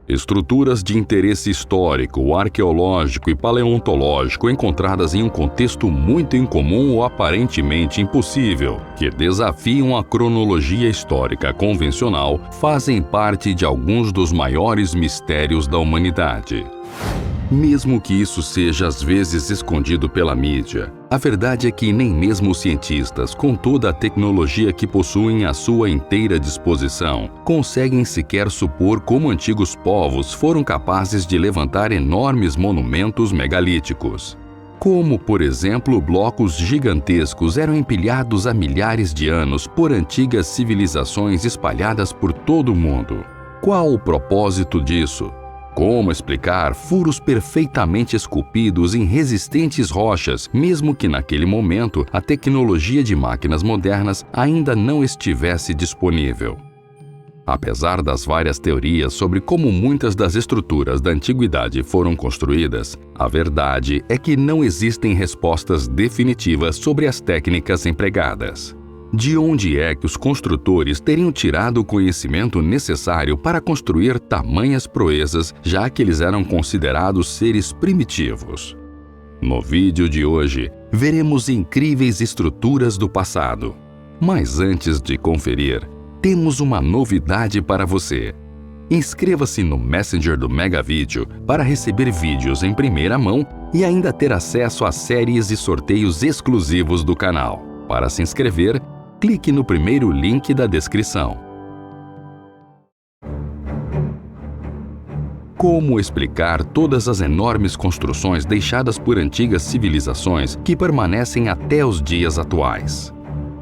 Estruturas de interesse histórico, arqueológico e paleontológico encontradas em um contexto muito incomum ou aparentemente impossível, que desafiam a cronologia histórica convencional, fazem parte de alguns dos maiores mistérios da humanidade. Mesmo que isso seja às vezes escondido pela mídia, a verdade é que nem mesmo os cientistas, com toda a tecnologia que possuem à sua inteira disposição, conseguem sequer supor como antigos povos foram capazes de levantar enormes monumentos megalíticos. Como, por exemplo, blocos gigantescos eram empilhados há milhares de anos por antigas civilizações espalhadas por todo o mundo. Qual o propósito disso? Como explicar furos perfeitamente esculpidos em resistentes rochas, mesmo que naquele momento a tecnologia de máquinas modernas ainda não estivesse disponível? Apesar das várias teorias sobre como muitas das estruturas da antiguidade foram construídas, a verdade é que não existem respostas definitivas sobre as técnicas empregadas. De onde é que os construtores teriam tirado o conhecimento necessário para construir tamanhas proezas, já que eles eram considerados seres primitivos? No vídeo de hoje, veremos incríveis estruturas do passado. Mas antes de conferir, temos uma novidade para você. Inscreva-se no Messenger do Megavídeo para receber vídeos em primeira mão e ainda ter acesso a séries e sorteios exclusivos do canal. Para se inscrever, clique no primeiro link da descrição. Como explicar todas as enormes construções deixadas por antigas civilizações que permanecem até os dias atuais?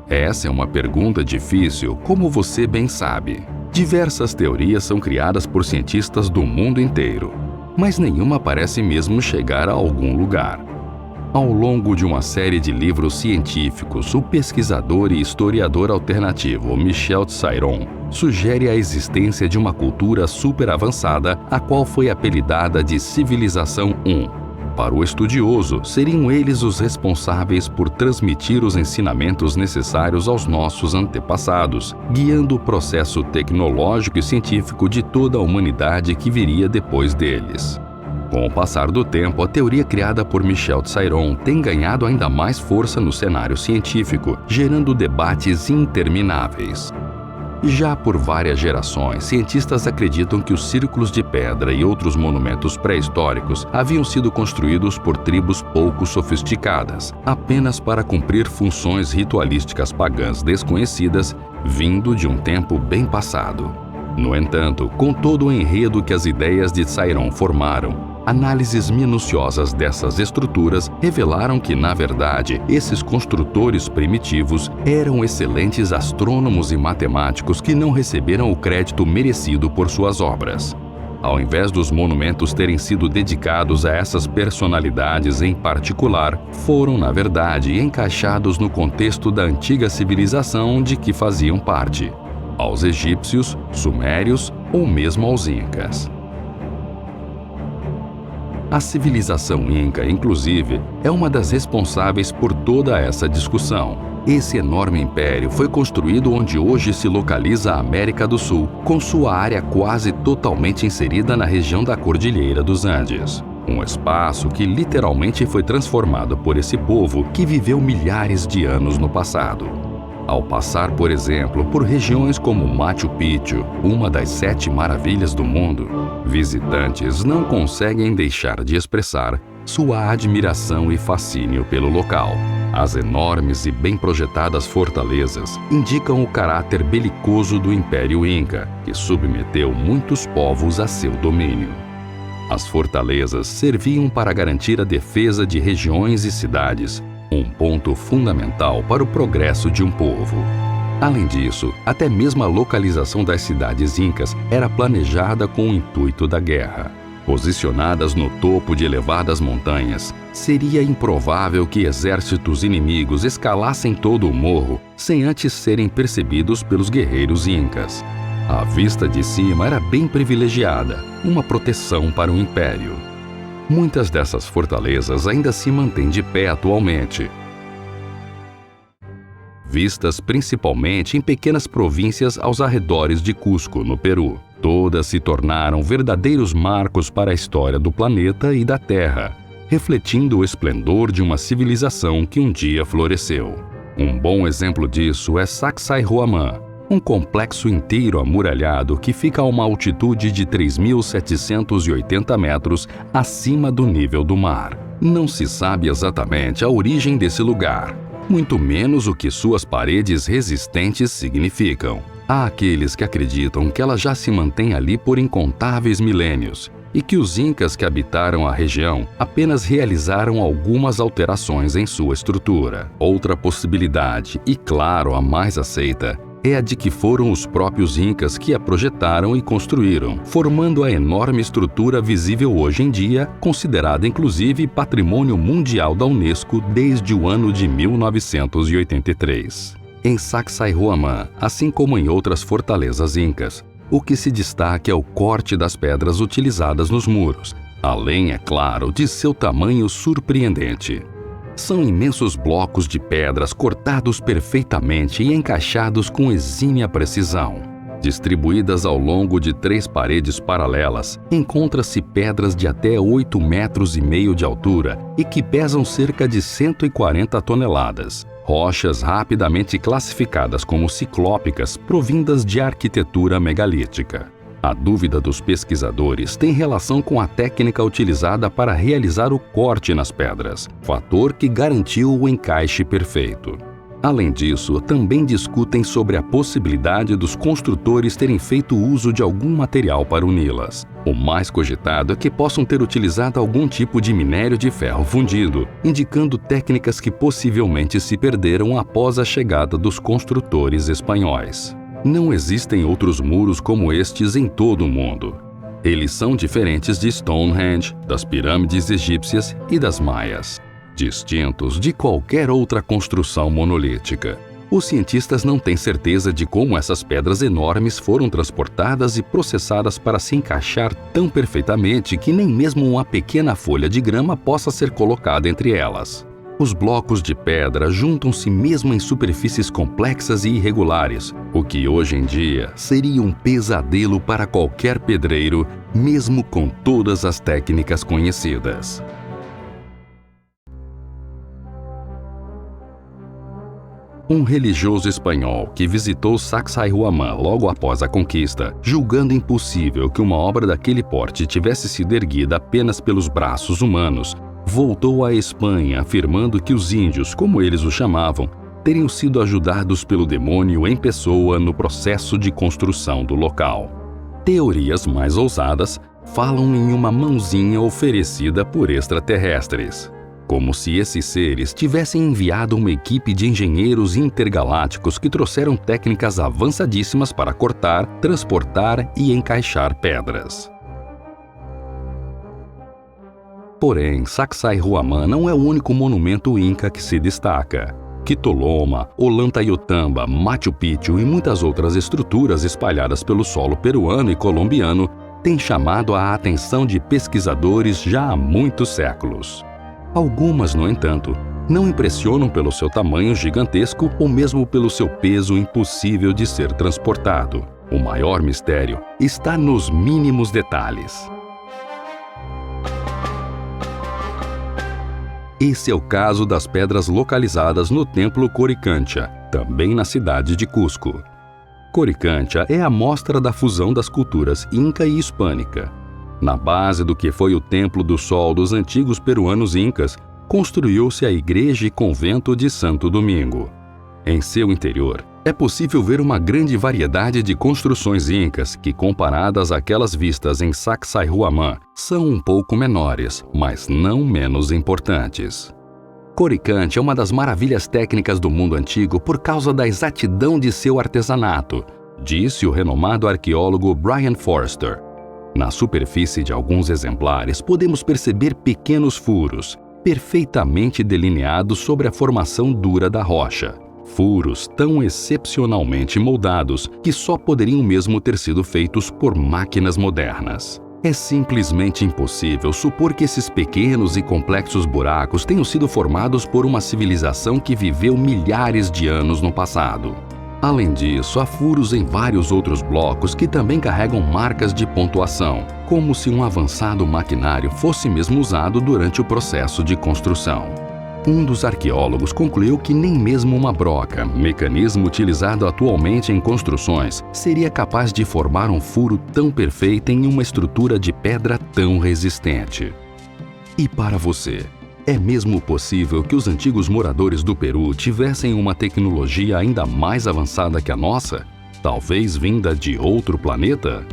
Essa é uma pergunta difícil, como você bem sabe. Diversas teorias são criadas por cientistas do mundo inteiro, mas nenhuma parece mesmo chegar a algum lugar. Ao longo de uma série de livros científicos, o pesquisador e historiador alternativo Michel Tsairon sugere a existência de uma cultura super avançada, a qual foi apelidada de Civilização 1. Para o estudioso, seriam eles os responsáveis por transmitir os ensinamentos necessários aos nossos antepassados, guiando o processo tecnológico e científico de toda a humanidade que viria depois deles. Com o passar do tempo, a teoria criada por Michel Tsairon tem ganhado ainda mais força no cenário científico, gerando debates intermináveis. Já por várias gerações, cientistas acreditam que os círculos de pedra e outros monumentos pré-históricos haviam sido construídos por tribos pouco sofisticadas, apenas para cumprir funções ritualísticas pagãs desconhecidas, vindo de um tempo bem passado. No entanto, com todo o enredo que as ideias de Tsairon formaram, análises minuciosas dessas estruturas revelaram que, na verdade, esses construtores primitivos eram excelentes astrônomos e matemáticos que não receberam o crédito merecido por suas obras. Ao invés dos monumentos terem sido dedicados a essas personalidades em particular, foram, na verdade, encaixados no contexto da antiga civilização de que faziam parte, aos egípcios, sumérios ou mesmo aos incas. A civilização inca, inclusive, é uma das responsáveis por toda essa discussão. Esse enorme império foi construído onde hoje se localiza a América do Sul, com sua área quase totalmente inserida na região da Cordilheira dos Andes. Um espaço que literalmente foi transformado por esse povo que viveu milhares de anos no passado. Ao passar, por exemplo, por regiões como Machu Picchu, uma das 7 maravilhas do mundo, visitantes não conseguem deixar de expressar sua admiração e fascínio pelo local. As enormes e bem projetadas fortalezas indicam o caráter belicoso do Império Inca, que submeteu muitos povos a seu domínio. As fortalezas serviam para garantir a defesa de regiões e cidades, um ponto fundamental para o progresso de um povo. Além disso, até mesmo a localização das cidades incas era planejada com o intuito da guerra. Posicionadas no topo de elevadas montanhas, seria improvável que exércitos inimigos escalassem todo o morro sem antes serem percebidos pelos guerreiros incas. A vista de cima era bem privilegiada, uma proteção para o império. Muitas dessas fortalezas ainda se mantêm de pé atualmente, vistas principalmente em pequenas províncias aos arredores de Cusco, no Peru. Todas se tornaram verdadeiros marcos para a história do planeta e da Terra, refletindo o esplendor de uma civilização que um dia floresceu. Um bom exemplo disso é Sacsayhuaman, um complexo inteiro amuralhado que fica a uma altitude de 3.780 metros acima do nível do mar. Não se sabe exatamente a origem desse lugar, muito menos o que suas paredes resistentes significam. Há aqueles que acreditam que ela já se mantém ali por incontáveis milênios e que os incas que habitaram a região apenas realizaram algumas alterações em sua estrutura. Outra possibilidade, e claro a mais aceita, é a de que foram os próprios incas que a projetaram e construíram, formando a enorme estrutura visível hoje em dia, considerada inclusive Patrimônio Mundial da Unesco desde o ano de 1983. Em Sacsayhuaman, assim como em outras fortalezas incas, o que se destaca é o corte das pedras utilizadas nos muros, além, é claro, de seu tamanho surpreendente. São imensos blocos de pedras cortados perfeitamente e encaixados com exímia precisão. Distribuídas ao longo de 3 paredes paralelas, encontra-se pedras de até 8,5 metros de altura e que pesam cerca de 140 toneladas. Rochas rapidamente classificadas como ciclópicas provindas de arquitetura megalítica. A dúvida dos pesquisadores tem relação com a técnica utilizada para realizar o corte nas pedras, fator que garantiu o encaixe perfeito. Além disso, também discutem sobre a possibilidade dos construtores terem feito uso de algum material para uni-las. O mais cogitado é que possam ter utilizado algum tipo de minério de ferro fundido, indicando técnicas que possivelmente se perderam após a chegada dos construtores espanhóis. Não existem outros muros como estes em todo o mundo. Eles são diferentes de Stonehenge, das pirâmides egípcias e das maias, distintos de qualquer outra construção monolítica. Os cientistas não têm certeza de como essas pedras enormes foram transportadas e processadas para se encaixar tão perfeitamente que nem mesmo uma pequena folha de grama possa ser colocada entre elas. Os blocos de pedra juntam-se mesmo em superfícies complexas e irregulares, o que hoje em dia seria um pesadelo para qualquer pedreiro, mesmo com todas as técnicas conhecidas. Um religioso espanhol que visitou Sacsayhuaman logo após a conquista, julgando impossível que uma obra daquele porte tivesse sido erguida apenas pelos braços humanos, voltou à Espanha afirmando que os índios, como eles o chamavam, teriam sido ajudados pelo demônio em pessoa no processo de construção do local. Teorias mais ousadas falam em uma mãozinha oferecida por extraterrestres, como se esses seres tivessem enviado uma equipe de engenheiros intergalácticos que trouxeram técnicas avançadíssimas para cortar, transportar e encaixar pedras. Porém, Sacsayhuaman não é o único monumento inca que se destaca. Quitoloma, Ollantaytambo, Machu Picchu e muitas outras estruturas espalhadas pelo solo peruano e colombiano têm chamado a atenção de pesquisadores já há muitos séculos. Algumas, no entanto, não impressionam pelo seu tamanho gigantesco ou mesmo pelo seu peso impossível de ser transportado. O maior mistério está nos mínimos detalhes. Esse é o caso das pedras localizadas no Templo Coricancha, também na cidade de Cusco. Coricancha é a mostra da fusão das culturas inca e hispânica. Na base do que foi o Templo do Sol dos antigos peruanos incas, construiu-se a igreja e convento de Santo Domingo. Em seu interior, é possível ver uma grande variedade de construções incas que, comparadas àquelas vistas em Sacsayhuaman, são um pouco menores, mas não menos importantes. Coricancha é uma das maravilhas técnicas do mundo antigo por causa da exatidão de seu artesanato, disse o renomado arqueólogo Brian Forster. Na superfície de alguns exemplares, podemos perceber pequenos furos, perfeitamente delineados sobre a formação dura da rocha. Furos tão excepcionalmente moldados que só poderiam mesmo ter sido feitos por máquinas modernas. É simplesmente impossível supor que esses pequenos e complexos buracos tenham sido formados por uma civilização que viveu milhares de anos no passado. Além disso, há furos em vários outros blocos que também carregam marcas de pontuação, como se um avançado maquinário fosse mesmo usado durante o processo de construção. Um dos arqueólogos concluiu que nem mesmo uma broca, mecanismo utilizado atualmente em construções, seria capaz de formar um furo tão perfeito em uma estrutura de pedra tão resistente. E para você, é mesmo possível que os antigos moradores do Peru tivessem uma tecnologia ainda mais avançada que a nossa? Talvez vinda de outro planeta?